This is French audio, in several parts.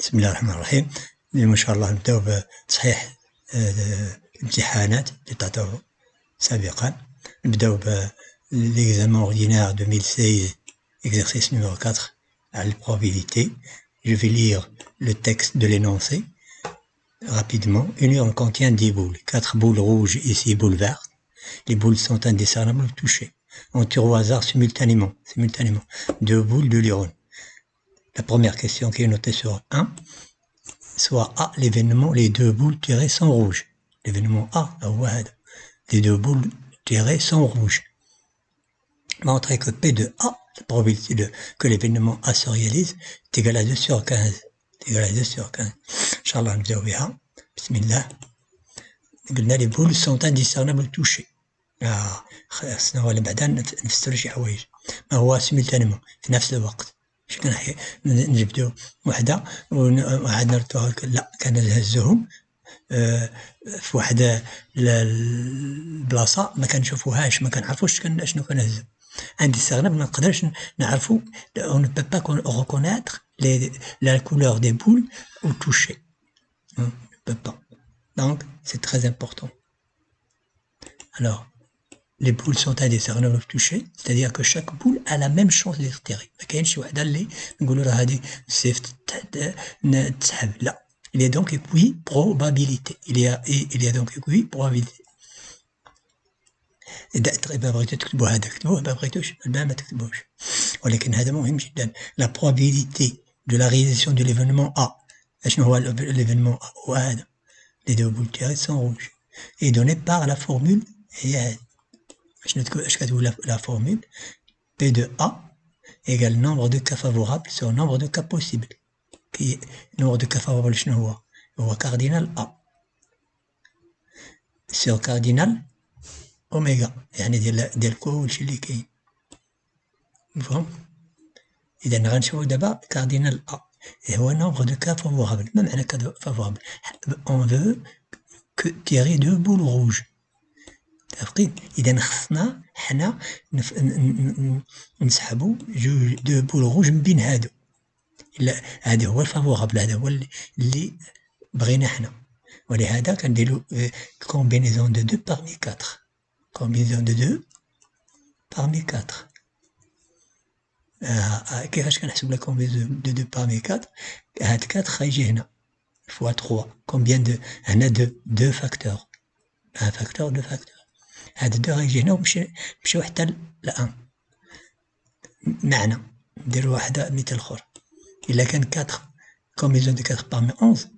بسم الله الرحمن الرحيم. اليوم إن شاء الله نبدأ بتصحيح الامتحانات اللي تعطوا سابقا. نبدأ l'examen ordinaire 2016 exercice numéro 4 à la probabilité. Je vais lire le texte de l'énoncé rapidement. Une urne contient 10 boules, 4 boules rouges et 6 boules vertes. Les boules sont indiscernables au toucher. On tire au hasard simultanément 2 boules de l'urne. La première question qui est notée sur 1, soit A, l'événement, les 2 boules tirées sont rouges. L'événement A, les 2 boules tirées sont rouges. Montrer que P de A, la probabilité que l'événement A se réalise, est égale à 2 sur 15. Inch'Allah, نبداو بها. Bismillah. قلنا les boules sont indiscernables au toucher. خاصنا هو بعدا نفسروا شي حوايج. ما هو simultanément في نفس الوقت. اش كنحكي نجبدو وحده وعاد نردوها لا كنهزوهم في واحد البلاصه ما كنشوفوهاش ما كنعرفوش شنو كنهزو. indiscernable ما نقدرش نعرفو on ne peut pas reconnaître la couleur des boules au toucher. On ne peut pas. Donc c'est très important. Alors les boules sont indiscernables au toucher, c'est-à-dire que chaque boule a la même chance d'être tirée. ما كاينش شي وحده اللي نقولوا راه هذه سيف تسحب. لا. Il y a donc probabilité. Il y a donc probabilité. إذا بغيتو تكتبوا هذا كتبوه، ما بغيتوش ما تكتبوش. ولكن هذا مهم جدا. La probabilité de la réalisation de l'événement A. شنو هو l'événement A؟ هو هذا. Les 2 boules tirées sont rouges. Et donné par la formule هي هذه. اش كتقول la formule P de A égale nombre de cas favorables sur nombre de cas possibles. كي nombre de cas favorables شنو هو cardinal A sur cardinal اوميغا، يعني ديال كلشي اللي كاين. مفهوم؟ اذا غنشوفو دابا cardinal A هو nombre de cas favorables. ما معنى cas favorable؟ on veut que tirer 2 boules rouges. متفقين؟ إذا خصنا حنا نسحبوا 2 بول روج من بين هادو. هذا هو الفافورابل، هذا هو اللي بغينا حنا. ولهذا كنديروا combinaison de 2 parmi 4. combinaison de 2 parmi 4. كيفاش كنحسب لا combinaison de 2 parmi 4؟ هاد 4 غيجي هنا fois 3. combien de هنا 2 facteurs. un facteur 2 facteurs. هاد 2 غيجي هنا ونمشيو حتى ل 1. معنى نديرو واحدة مثال اخر. إلا كان 4 combinaison de 4 parmi 11،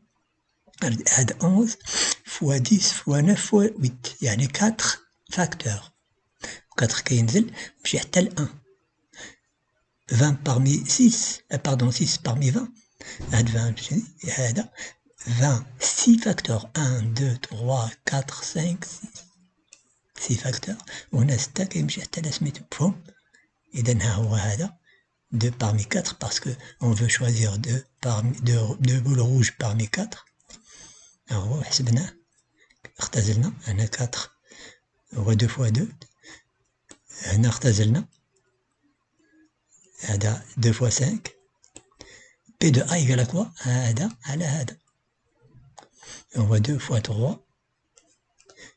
هاد 11 fois 10 fois 9 fois 8 يعني 4 facteurs. 4 كينزل نمشي حتى ل 1. 20 parmi 6 pardon 6 parmi 20. هاد 20 هذا 20 6 facteurs. 1 2 3 4 5 6 facteurs. وهنا 6 كيمشي حتى لسميتو. مفهوم؟ إذا ها هو هذا 2 parmi 4 parce que on veut choisir 2 boules rouges parmi 4. هو حسبناه اختزلنا هنا 4 هو 2 fois 2. هنا اختزلنا هذا 2 fois 5. P de A égale à quoi؟ هذا على هذا. هو 2 fois 3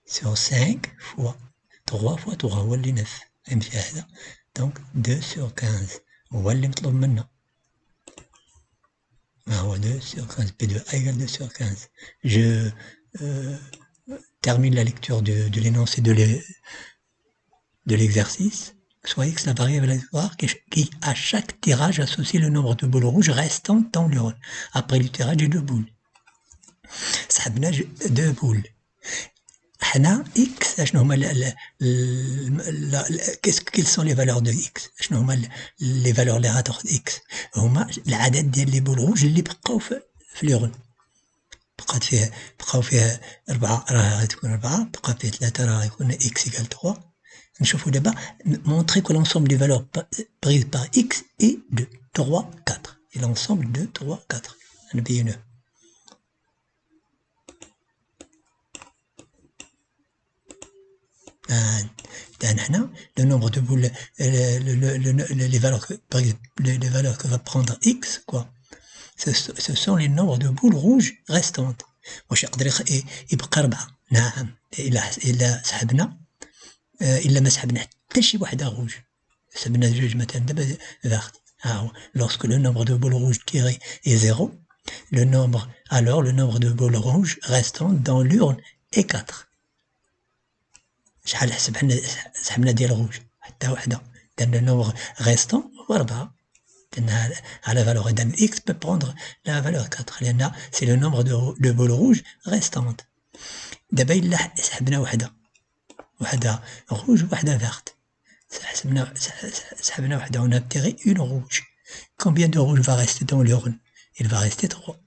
sur 5 fois 3 fois 3 هو اللي 9 يمشي هذا. donc 2 sur 15 هو اللي مطلوب منا. هو 2 sur 15. P de A égale 2 sur 15. Je termine la lecture de l'énoncé de l'exercice. Soit X la variable aléatoire qui à chaque tirage associe le nombre de boules rouges restant dans l'urne après le tirage des 2 boules. سحبنا 2 boules. حنا X شنو هما quelles sont les valeurs de X؟ شنو هما les valeurs اللي غتاخد X؟ هما العدد ديال لي بول روج اللي بقاو في اليورن. بقاو فيها 4 راه غتكون 4، بقى فيها 3 راه غيكون X égale 3. نشوفوا دابا montrer que l'ensemble des valeurs prises par X est de 3 4. et l'ensemble de 3 4 نبينوه. هنا le nombre de boules, les valeurs que va prendre X, quoi. ce sont les nombres de boules rouges restantes. واش يقدر يبقى 4؟ نعم، إلا سحبنا إلا ما سحبنا حتى شي وحدة روج، سحبنا جوج مثلا دابا verte. Lorsque le nombre de boules rouges tirées est 0, le nombre de boules rouges restantes dans l'urne est 4. شحال سحبنا ديال الروج؟ حتى وحدة. إذن le nombre restant هو 4. à la valeur d'un x peut prendre la valeur 4 لأن c'est le nombre de boules rouges restantes. دابا إلا سحبنا وحدة rouge وحدة verte، سحبنا وحدة on a tiré une rouge. Combien de rouges va rester dans l'urne? Il va rester 3.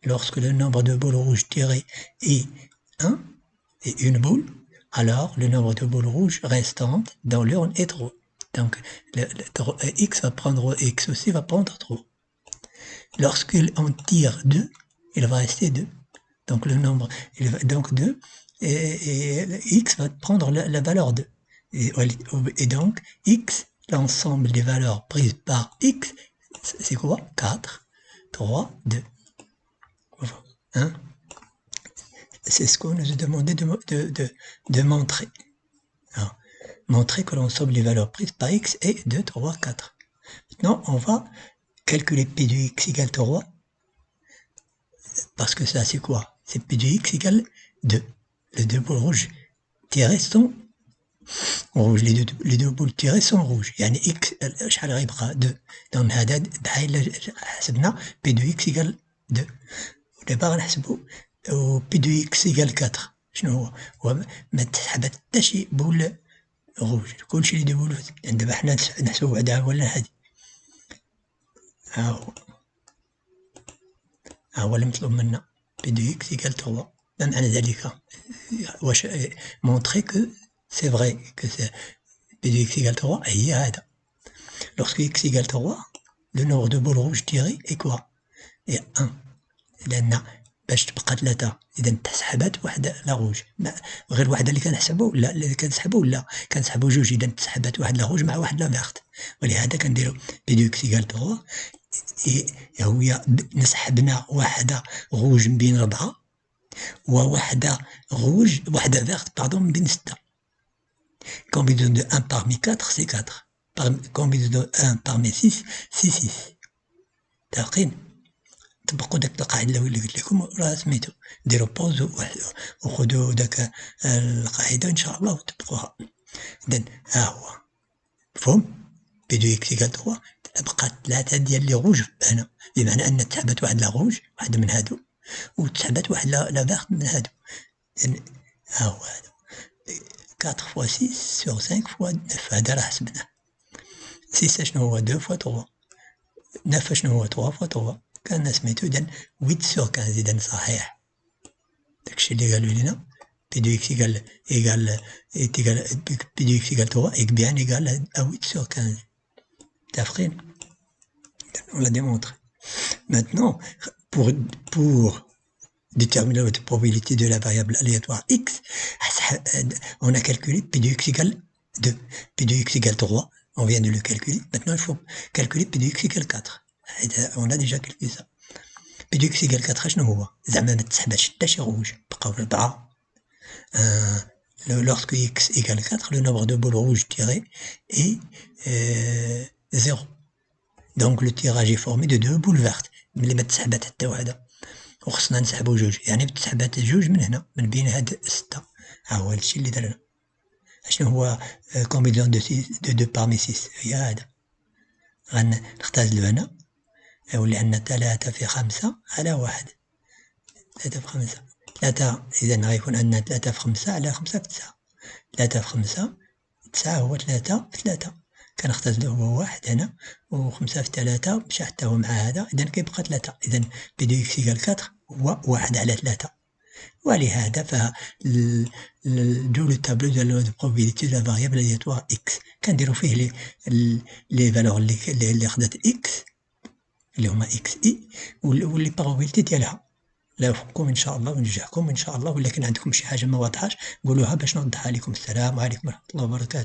Lorsque le nombre de boules rouges tirées est 1 et une boule, alors le nombre de boules rouges restantes dans l'urne est 3. Donc x aussi va prendre 3. Lorsqu'on tire 2, il va rester 2. Donc le nombre, donc 2, et x va prendre la valeur 2. Et donc x, l'ensemble des valeurs prises par x, c'est quoi? 4, 3, 2. Hein? C'est ce qu'on nous a demandé de montrer. Alors, montrer que l'ensemble des valeurs prises par x est 2, 3, 4. Maintenant, on va calculer p de x égale 3. Parce que ça, c'est quoi? C'est p de x égale 2. Les deux boules rouges tirées sont rouges. Les deux boules tirées sont rouges. يعني x شحال غيبقى 2. donc هذا بحال حسبنا p de x égale 2. ودابا غنحسبو p de x égale 4. شنو هو ما تسحب حتى شي بول روج، كلشي اللي دابا دابا حنا نحسبو بعدا ولا هادي. ها هو اللي مطلوب منا p de x égale 3. معنى ذلك واش montrer que c'est vrai que c'est p de x égale 3 هي هذا. Lorsque x égale 3, le nombre de boules rouges tirées est quoi? est 1. لأن باش تبقى 3 إذا تسحبات وحدة لا روج، غير واحدة اللي كنحسبو لا اللي كنسحبو لا كنسحبو جوج، إذا تسحبات واحد لا روج مع واحد لا فيرت، ولهذا كنديرو بي دو إكس إيكال 3 هي نسحبنا واحدة روج من بين 4 وواحدة روج واحدة فيرت من بين 6. Combinaison de 1 parmi 4 c'est 4. Combinaison de 1 parmi 6 c'est 6. متفقين؟ طبقوا داك القاعدة اللي قلت لكم راه سميتو، ديروا بوز وخذوا داك القاعدة إن شاء الله وطبقوها. إذن ها هو مفهوم؟ بي دو إكس إيكال 3 بقات 3 ديال لي روج هنا، بمعنى أن تسحبت واحد لا روج واحد من هادو وتسحبت واحد لا فيرت من هادو. إذن ها هو هذا 4 fois 6 sur 5 fois 9 هذا راه حسبناه. 6 شنو هو 2 fois 3، 9 شنو هو 3 fois 3 كان سميتو إذن 8 sur 15. إذن صحيح داكشي اللي قالوا لينا بي دو إكس إيكال بي دو إكس إيكال 3 إك بيان إيكال 8 sur 15. متفقين؟ On l'a démontré. Maintenant, pour déterminer la probabilité de la variable aléatoire x, on a calculé p de x égale 2, p de x égale 3, on vient de le calculer. Maintenant, il faut calculer p de x égale 4. On a déjà calculé ça. p de x égale 4 شنو هو؟ زعما ما تسحبش حتى شي روج، بقاو 4. Lorsque x égale 4, le nombre de boules rouges tirées est 0. Donc le tirage est formé de 2 boules vertes. ملي ما تسحبات حتى وحده وخصنا نسحبو جوج، يعني تسحبات جوج من هنا من بين هاد 6. ها هو هادشي اللي درنا. شنو هو كومبينيزون دو 2 parmi 6 هي هذا. غنختزلو هنا يولي عندنا 3 في 5 على 1. 3 في 5 3 إذا غيكون عندنا 3 في 5 على 5 في 9. 3 في 5 9 هو 3 في 3 كنختزلو هو 1 هنا و5 في 3 مشى حتى هو مع هذا، إذا كيبقى 3. إذا بي دو إكس إيكال 4 هو 1 على 3. ولهذا فجو لو تابلو ديال probabilité de la variable aléatoire x كنديرو فيه لي فالور اللي خدات x اللي هما اكس اي واللي probabilité ديالها. لا يوفقكم ان شاء الله وننجحكم ان شاء الله، ولكن عندكم شي حاجه ما واضحاش قولوها باش نوضحها لكم. السلام عليكم ورحمه الله وبركاته.